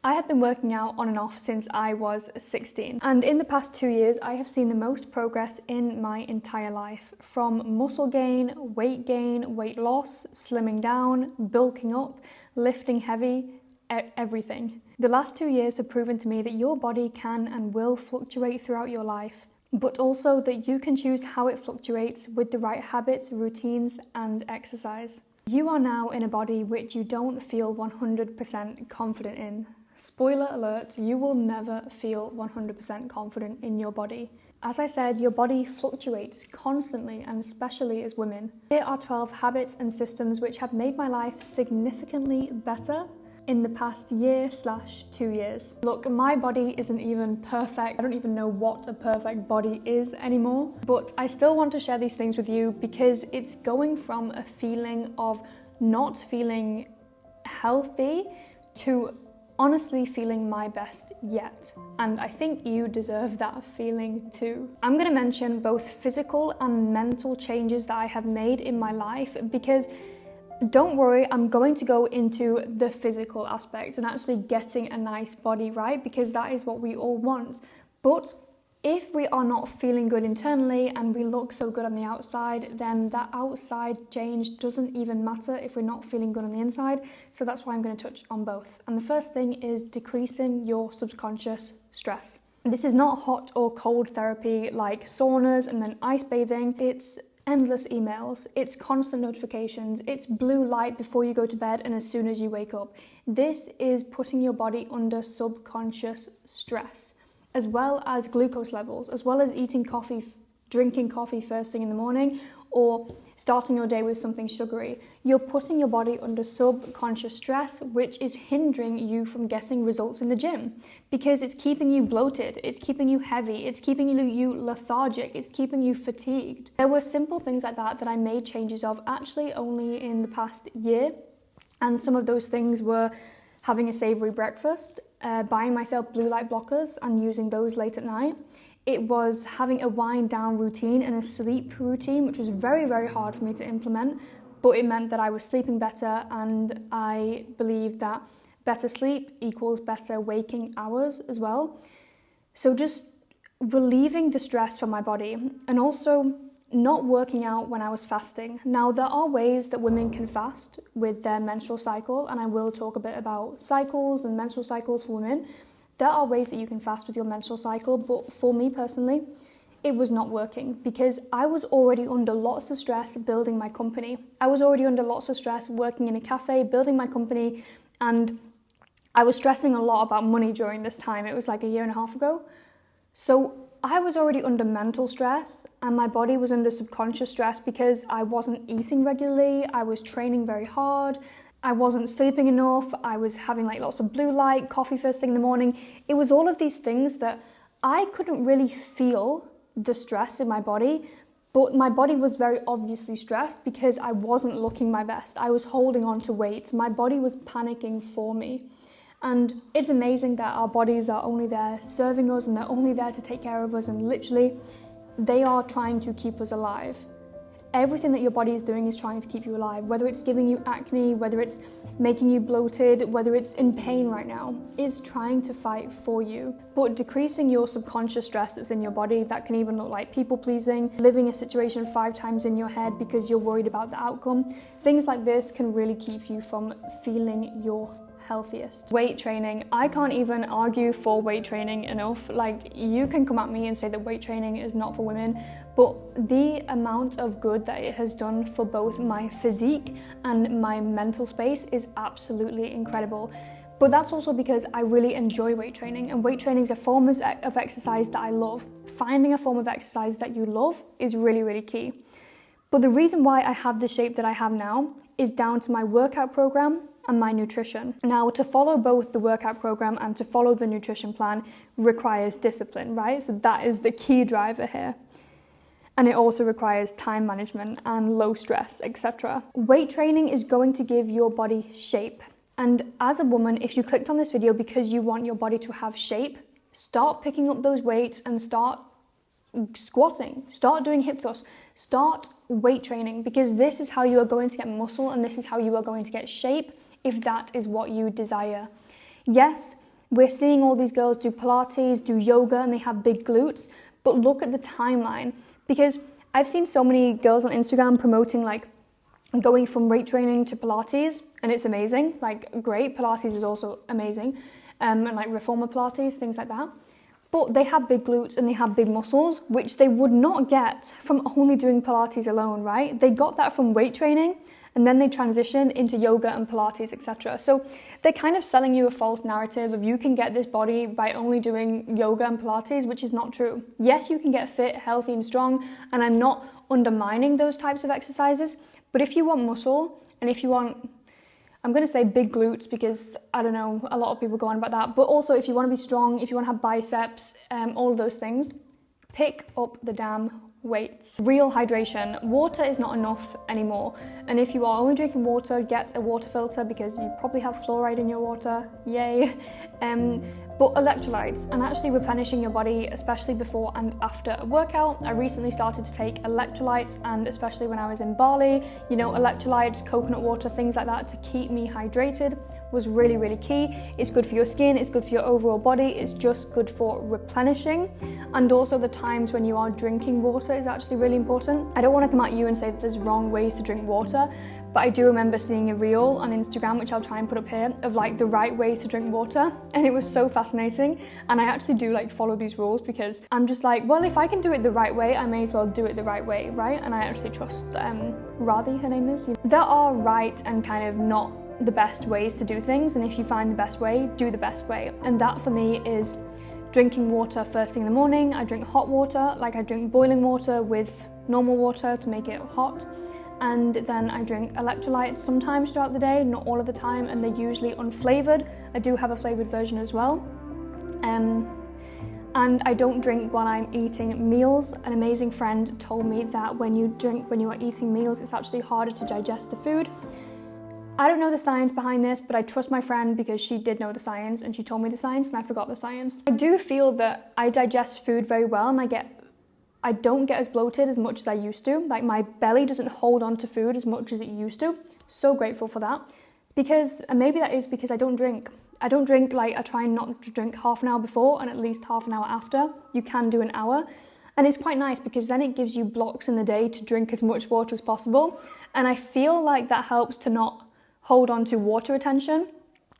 I have been working out on and off since I was 16, and in the past 2 years I have seen the most progress in my entire life, from muscle gain, weight loss, slimming down, bulking up, lifting heavy, everything. The last 2 years have proven to me that your body can and will fluctuate throughout your life, but also that you can choose how it fluctuates with the right habits, routines, and exercise. You are now in a body which you don't feel 100% confident in. Spoiler alert, you will never feel 100% confident in your body. As I said, your body fluctuates constantly, and especially as women. Here are 12 habits and systems which have made my life significantly better in the past year/2 years. Look, my body isn't even perfect. I don't even know what a perfect body is anymore, but I still want to share these things with you because it's going from a feeling of not feeling healthy to honestly feeling my best yet. And I think you deserve that feeling too. I'm going to mention both physical and mental changes that I have made in my life because don't worry, I'm going to go into the physical aspects and actually getting a nice body, right? Because that is what we all want. But if we are not feeling good internally and we look so good on the outside, then that outside change doesn't even matter if we're not feeling good on the inside. So that's why I'm going to touch on both. And the first thing is decreasing your subconscious stress. This is not hot or cold therapy like saunas and then ice bathing. It's endless emails, it's constant notifications, it's blue light before you go to bed and as soon as you wake up. This is putting your body under subconscious stress, as well as glucose levels, as well as eating coffee, drinking coffee first thing in the morning, or starting your day with something sugary. You're putting your body under subconscious stress, which is hindering you from getting results in the gym because it's keeping you bloated, it's keeping you heavy, it's keeping you lethargic, it's keeping you fatigued. There were simple things like that I made changes of actually only in the past year, and some of those things were having a savory breakfast, buying myself blue light blockers and using those late at night. It was having a wind down routine and a sleep routine, which was very, very hard for me to implement, but it meant that I was sleeping better, and I believe that better sleep equals better waking hours as well. So just relieving the stress from my body, and also not working out when I was fasting. Now, there are ways that women can fast with their menstrual cycle, and I will talk a bit about cycles and menstrual cycles for women. There are ways that you can fast with your menstrual cycle, but for me personally, it was not working because I was already under lots of stress building my company. I was already under lots of stress working in a cafe, building my company, and I was stressing a lot about money during this time. It was like a year and a half ago. So I was already under mental stress and my body was under subconscious stress because I wasn't eating regularly, I was training very hard, I wasn't sleeping enough, I was having like lots of blue light, coffee first thing in the morning. It was all of these things that I couldn't really feel the stress in my body, but my body was very obviously stressed because I wasn't looking my best. I was holding on to weight. My body was panicking for me. And it's amazing that our bodies are only there serving us and they're only there to take care of us, and literally they are trying to keep us alive. Everything that your body is doing is trying to keep you alive, whether it's giving you acne, whether it's making you bloated, whether it's in pain right now, is trying to fight for you. But decreasing your subconscious stress that's in your body, that can even look like people pleasing, living a situation 5 times in your head because you're worried about the outcome. Things like this can really keep you from feeling your healthiest. Weight training. I can't even argue for weight training enough. Like, you can come at me and say that weight training is not for women, but the amount of good that it has done for both my physique and my mental space is absolutely incredible. But that's also because I really enjoy weight training, and weight training is a form of exercise that I love. Finding a form of exercise that you love is really, really key. But the reason why I have the shape that I have now is down to my workout program and my nutrition. Now, to follow both the workout program and to follow the nutrition plan requires discipline, right? So that is the key driver here. And it also requires time management and low stress, etc. Weight training is going to give your body shape. And as a woman, if you clicked on this video because you want your body to have shape, start picking up those weights and start squatting, start doing hip thrusts, start weight training, because this is how you are going to get muscle and this is how you are going to get shape if that is what you desire. Yes, We're seeing all these girls do Pilates, do yoga, and they have big glutes, but look at the timeline, because I've seen so many girls on Instagram promoting like going from weight training to Pilates, and it's amazing, like great. Pilates is also amazing, and like reformer Pilates, things like that. But they have big glutes and they have big muscles, which they would not get from only doing Pilates alone, right? They got that from weight training, and then they transitioned into yoga and Pilates, etc. So they're kind of selling you a false narrative of you can get this body by only doing yoga and Pilates, which is not true. Yes, you can get fit, healthy and strong, and I'm not undermining those types of exercises, but if you want muscle, and if you want, I'm going to say big glutes because I don't know, a lot of people go on about that, but also if you want to be strong, if you want to have biceps, all of those things, pick up the damn weights. Real hydration. Water is not enough anymore, and if you are only drinking water, get a water filter because you probably have fluoride in your water, yay. But electrolytes and actually replenishing your body, especially before and after a workout. I recently started to take electrolytes, and especially when I was in Bali, you know, electrolytes, coconut water, things like that to keep me hydrated was really, really key. It's good for your skin, it's good for your overall body, it's just good for replenishing. And also the times when you are drinking water is actually really important. I don't want to come at you and say that there's wrong ways to drink water, but I do remember seeing a reel on Instagram, which I'll try and put up here, of like the right ways to drink water, and it was so fascinating. And I actually do like follow these rules because I'm just like, well, if I can do it the right way, I may as well do it the right way, right? And I actually trust Radhi, her name is. There are right and kind of not the best ways to do things, and if you find the best way, do the best way. And that for me is drinking water first thing in the morning. I drink hot water, like I drink boiling water with normal water to make it hot. And then I drink electrolytes sometimes throughout the day, not all of the time, and they're usually unflavoured. I do have a flavoured version as well. And I don't drink while I'm eating meals. An amazing friend told me that when you drink when you are eating meals, it's actually harder to digest the food. I don't know the science behind this, but I trust my friend because she did know the science and she told me the science and I forgot the science. I do feel that I digest food very well, and I don't get as bloated as much as I used to. Like my belly doesn't hold on to food as much as it used to. So grateful for that. And maybe that is because I don't drink. I don't drink, like I try not to drink half an hour before and at least half an hour after. You can do an hour. And it's quite nice because then it gives you blocks in the day to drink as much water as possible. And I feel like that helps to not hold on to water retention,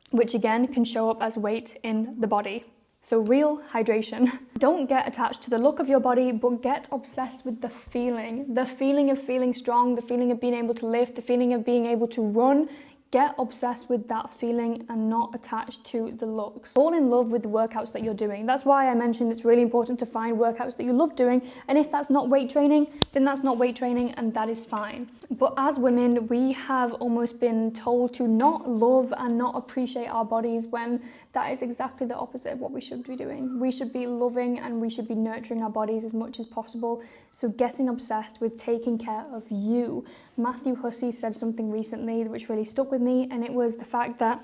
which again can show up as weight in the body. So real hydration. Don't get attached to the look of your body, but get obsessed with the feeling of feeling strong, the feeling of being able to lift, the feeling of being able to run. Get obsessed with that feeling and not attached to the looks. Fall in love with the workouts that you're doing. That's why I mentioned it's really important to find workouts that you love doing. And if that's not weight training, then that's not weight training, and that is fine. But as women, we have almost been told to not love and not appreciate our bodies, when that is exactly the opposite of what we should be doing. We should be loving and we should be nurturing our bodies as much as possible. So getting obsessed with taking care of you. Matthew Hussey said something recently which really stuck with me, and it was the fact that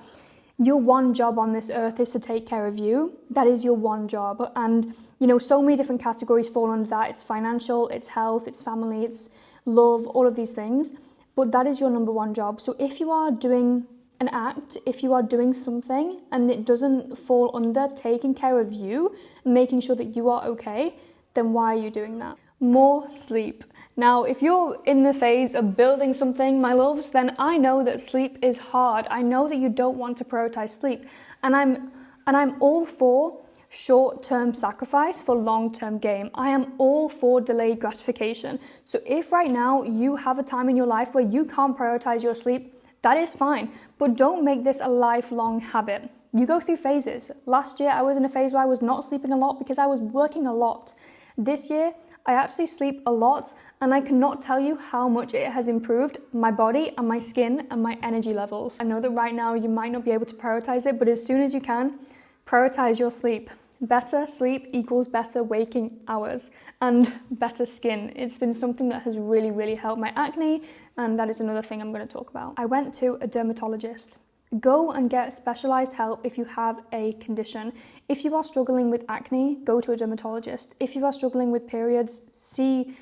your one job on this earth is to take care of you. That is your one job. And you know, so many different categories fall under that. It's financial, it's health, it's family, it's love, all of these things. But that is your number one job. So if you are doing an act, if you are doing something and it doesn't fall under taking care of you and making sure that you are okay, then why are you doing that? More sleep. Now, if you're in the phase of building something, my loves, then I know that sleep is hard. I know that you don't want to prioritize sleep. And I'm all for short-term sacrifice for long-term gain. I am all for delayed gratification. So if right now you have a time in your life where you can't prioritize your sleep, that is fine. But don't make this a lifelong habit. You go through phases. Last year, I was in a phase where I was not sleeping a lot because I was working a lot. This year, I actually sleep a lot, and I cannot tell you how much it has improved my body and my skin and my energy levels. I know that right now you might not be able to prioritize it, but as soon as you can, prioritize your sleep. Better sleep equals better waking hours and better skin. It's been something that has really, really helped my acne, and that is another thing I'm going to talk about. I went to a dermatologist. Go and get specialized help if you have a condition. If you are struggling with acne, go to a dermatologist. If you are struggling with periods, see,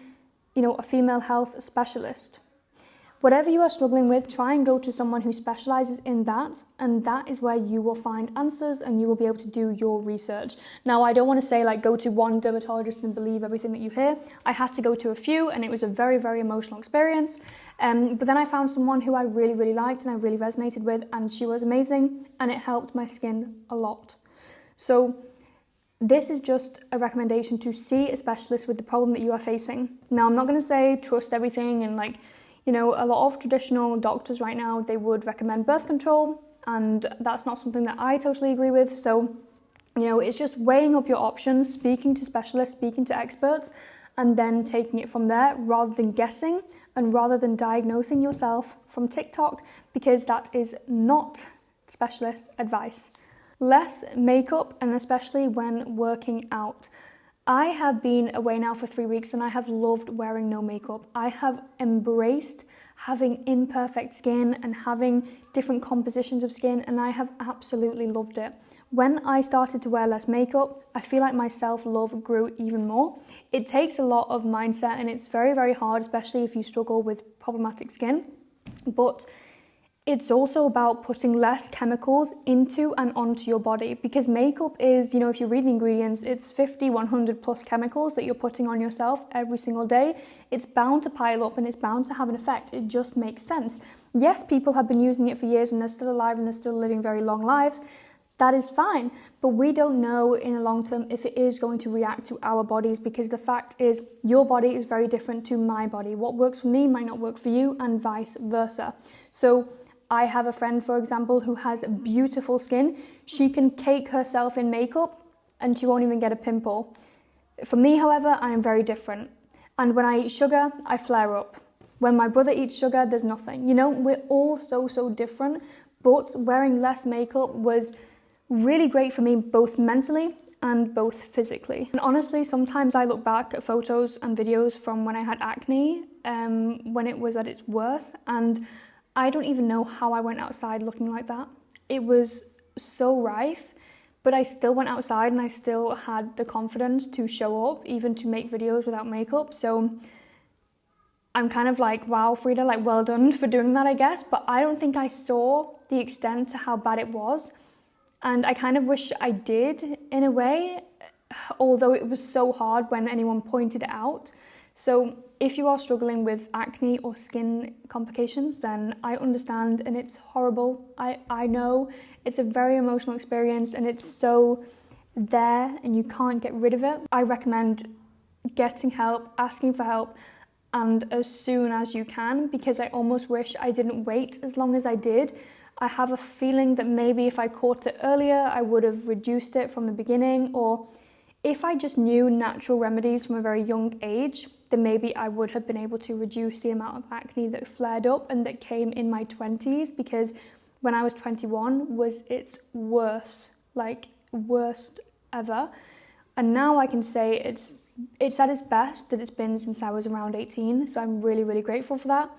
a female health specialist. Whatever you are struggling with, try and go to someone who specializes in that, and that is where you will find answers and you will be able to do your research. Now, I don't want to say like go to one dermatologist and believe everything that you hear. I had to go to a few, and it was a very, very emotional experience. But then I found someone who I really, really liked and I really resonated with, and she was amazing, and it helped my skin a lot. So this is just a recommendation to see a specialist with the problem that you are facing. Now, I'm not going to say trust everything, and like, you know, a lot of traditional doctors right now, they would recommend birth control, and that's not something that I totally agree with. So, you know, it's just weighing up your options, speaking to specialists, speaking to experts, and then taking it from there rather than guessing and rather than diagnosing yourself from TikTok, because that is not specialist advice. Less makeup, and especially when working out. I have been away now for 3 weeks and I have loved wearing no makeup. I have embraced having imperfect skin and having different compositions of skin, and I have absolutely loved it. When I started to wear less makeup, I feel like my self-love grew even more. It takes a lot of mindset and it's very, very hard, especially if you struggle with problematic skin. But it's also about putting less chemicals into and onto your body, because makeup is, you know, if you read the ingredients, it's 50, 100 plus chemicals that you're putting on yourself every single day. It's bound to pile up and it's bound to have an effect. It just makes sense. Yes, people have been using it for years and they're still alive and they're still living very long lives. That is fine, but we don't know in the long term if it is going to react to our bodies, because the fact is your body is very different to my body. What works for me might not work for you, and vice versa. So I have a friend, for example, who has beautiful skin. She can cake herself in makeup and she won't even get a pimple. For me, however, I am very different. And when I eat sugar, I flare up. When my brother eats sugar, there's nothing. You know, we're all so different, but wearing less makeup was really great for me, both mentally and both physically. And honestly, sometimes I look back at photos and videos from when I had acne, when it was at its worst, and I don't even know how I went outside looking like that. It was so rife, but I still went outside and I still had the confidence to show up, even to make videos without makeup. So I'm kind of like, wow, Frida, like well done for doing that, I guess. But I don't think I saw the extent to how bad it was. And I kind of wish I did in a way, although it was so hard when anyone pointed it out. So if you are struggling with acne or skin complications, then I understand, and it's horrible. I know it's a very emotional experience and it's so there and you can't get rid of it. I recommend getting help, asking for help, and as soon as you can, because I almost wish I didn't wait as long as I did. I have a feeling that maybe if I caught it earlier, I would have reduced it from the beginning, or if I just knew natural remedies from a very young age, then maybe I would have been able to reduce the amount of acne that flared up and that came in my 20s, because when I was 21 was its worst, like worst ever. And now I can say it's at its best that it's been since I was around 18. So I'm really, really grateful for that.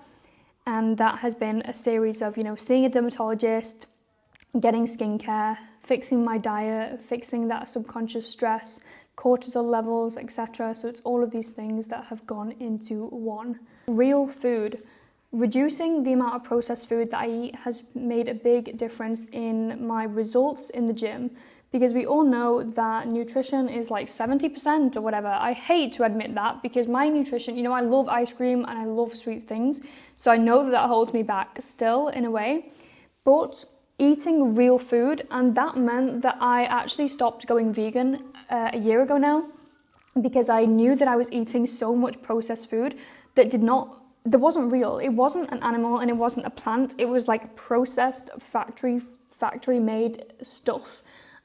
And that has been a series of, you know, seeing a dermatologist, getting skincare, fixing my diet, fixing that subconscious stress, cortisol levels, etc. So it's all of these things that have gone into one. Real food. Reducing the amount of processed food that I eat has made a big difference in my results in the gym, because we all know that nutrition is like 70% or whatever. I hate to admit that, because my nutrition, you know, I love ice cream and I love sweet things. So I know that that holds me back still in a way, but eating real food, and that meant that I actually stopped going vegan a year ago now, because I knew that I was eating so much processed food that wasn't real. It wasn't an animal and it wasn't a plant. It was like processed factory made stuff,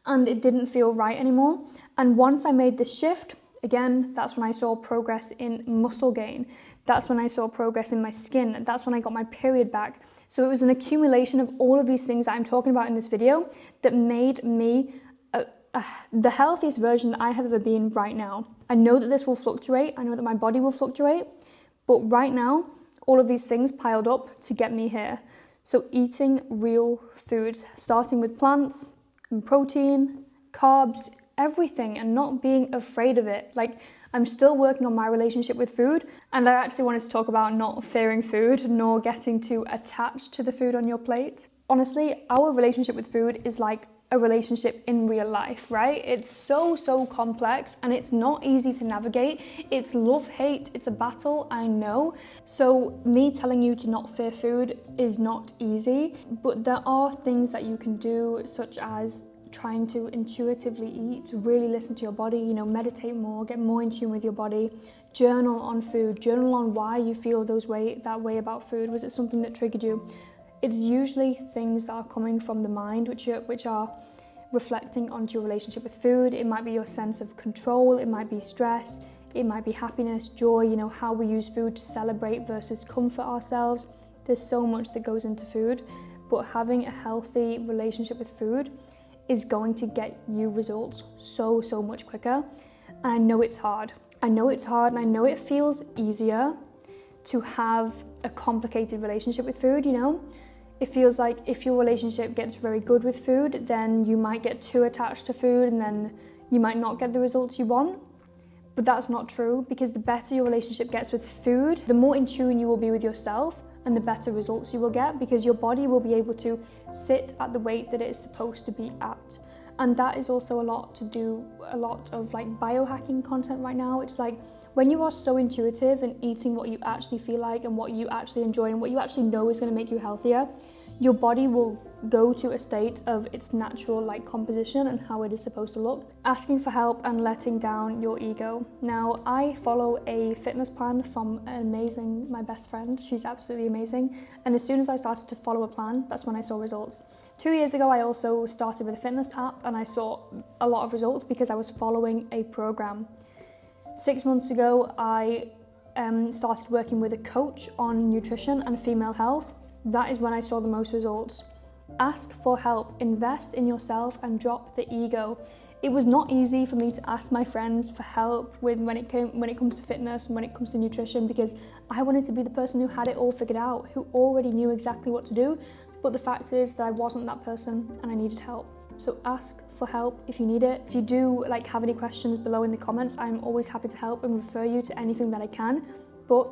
and it didn't feel right anymore. And once I made this shift, again, that's when I saw progress in muscle gain. That's when I saw progress in my skin. That's when I got my period back. So it was an accumulation of all of these things that I'm talking about in this video that made me the healthiest version that I have ever been right now. I know that this will fluctuate. I know that my body will fluctuate. But right now, all of these things piled up to get me here. So eating real foods, starting with plants and protein, carbs, everything, and not being afraid of it. Like, I'm still working on my relationship with food, and I actually wanted to talk about not fearing food nor getting too attached to the food on your plate. Honestly, our relationship with food is like a relationship in real life, right? It's so complex and it's not easy to navigate. It's love-hate, it's a battle, I know. So me telling you to not fear food is not easy, but there are things that you can do, such as trying to intuitively eat, really listen to your body, meditate more, get more in tune with your body, journal on food, journal on why you feel that way about food. Was it something that triggered you? It's usually things that are coming from the mind, which are reflecting onto your relationship with food. It might be your sense of control, it might be stress, it might be happiness, joy, how we use food to celebrate versus comfort ourselves. There's so much that goes into food, but having a healthy relationship with food is going to get you results so much quicker. And I know it's hard. And I know it feels easier to have a complicated relationship with food, It feels like if your relationship gets very good with food, then you might get too attached to food and then you might not get the results you want. But that's not true, because the better your relationship gets with food, the more in tune you will be with yourself and the better results you will get, because your body will be able to sit at the weight that it is supposed to be at. And that is also a lot of like biohacking content right now. It's like when you are so intuitive and eating what you actually feel like and what you actually enjoy and what you actually know is going to make you healthier, your body will go to a state of its natural composition and how it is supposed to look. Asking for help and letting down your ego. Now, I follow a fitness plan from my best friend. She's absolutely amazing. And as soon as I started to follow a plan, that's when I saw results. 2 years ago, I also started with a fitness app and I saw a lot of results because I was following a program. 6 months ago, I started working with a coach on nutrition and female health. That is when I saw the most results. Ask for help, invest in yourself and drop the ego. It was not easy for me to ask my friends for help when it comes to fitness and when it comes to nutrition, because I wanted to be the person who had it all figured out, who already knew exactly what to do. But the fact is that I wasn't that person and I needed help. So ask for help if you need it. If you do have any questions below in the comments, I'm always happy to help and refer you to anything that I can. But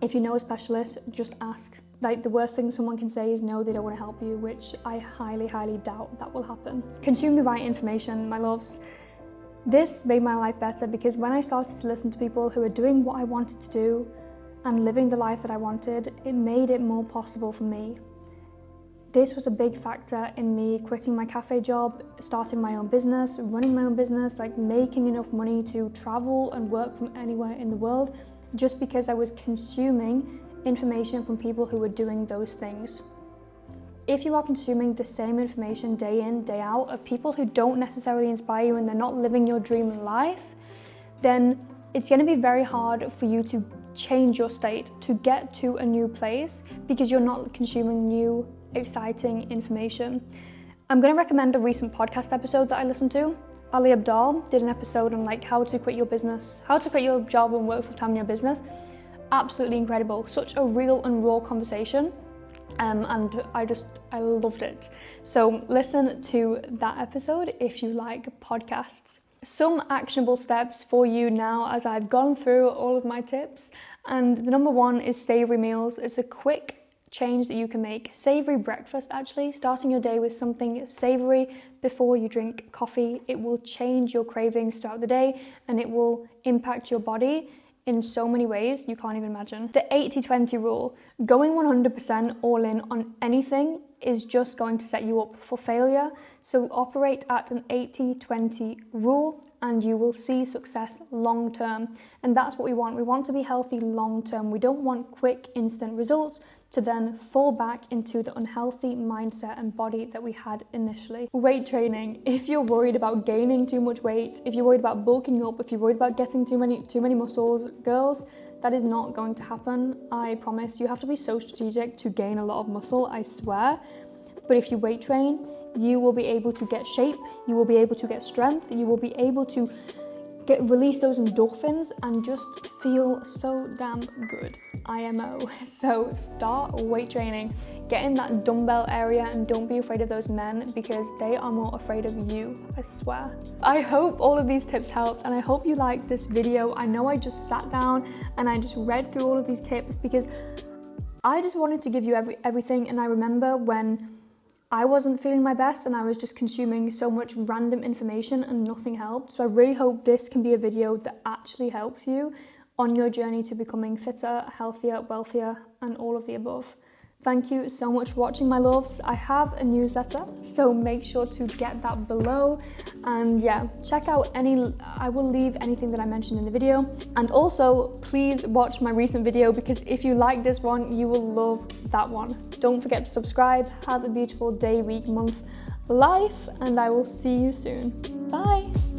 if you know a specialist, just ask. The worst thing someone can say is no, they don't want to help you, which I highly doubt that will happen. Consume the right information, my loves. This made my life better because when I started to listen to people who were doing what I wanted to do and living the life that I wanted, it made it more possible for me. This was a big factor in me quitting my cafe job, starting my own business, running my own business, making enough money to travel and work from anywhere in the world, just because I was consuming information from people who were doing those things. If you are consuming the same information day in, day out of people who don't necessarily inspire you and they're not living your dream life, then it's going to be very hard for you to change your state, to get to a new place, because you're not consuming new, exciting information. I'm going to recommend a recent podcast episode that I listened to. Ali Abdaal did an episode on how to quit your job and work full time in your business. Absolutely incredible. Such a real and raw conversation. And I loved it. So listen to that episode if you like podcasts. Some actionable steps for you now as I've gone through all of my tips. And the number one is savory meals. It's a quick change that you can make. Savory breakfast, actually, starting your day with something savory before you drink coffee. It will change your cravings throughout the day and it will impact your body in so many ways you can't even imagine. The 80-20 rule. Going 100% all in on anything is just going to set you up for failure. So operate at an 80-20 rule and you will see success long term. And that's what we want. We want to be healthy long term. We don't want quick, instant results to then fall back into the unhealthy mindset and body that we had initially. Weight training. If you're worried about gaining too much weight, if you're worried about bulking up, if you're worried about getting too many muscles, girls, that is not going to happen. I promise. You have to be so strategic to gain a lot of muscle, I swear. But if you weight train, you will be able to get shape, you will be able to get strength, you will be able to release those endorphins and just feel so damn good. IMO. So start weight training. Get in that dumbbell area and don't be afraid of those men because they are more afraid of you, I swear. I hope all of these tips helped and I hope you liked this video. I know I just sat down and I just read through all of these tips because I just wanted to give you everything, and I remember when I wasn't feeling my best and I was just consuming so much random information and nothing helped. So I really hope this can be a video that actually helps you on your journey to becoming fitter, healthier, wealthier, and all of the above. Thank you so much for watching, my loves. I have a newsletter, so make sure to get that below. And yeah, check out I will leave anything that I mentioned in the video. And also, please watch my recent video because if you like this one, you will love that one. Don't forget to subscribe. Have a beautiful day, week, month, life, and I will see you soon. Bye.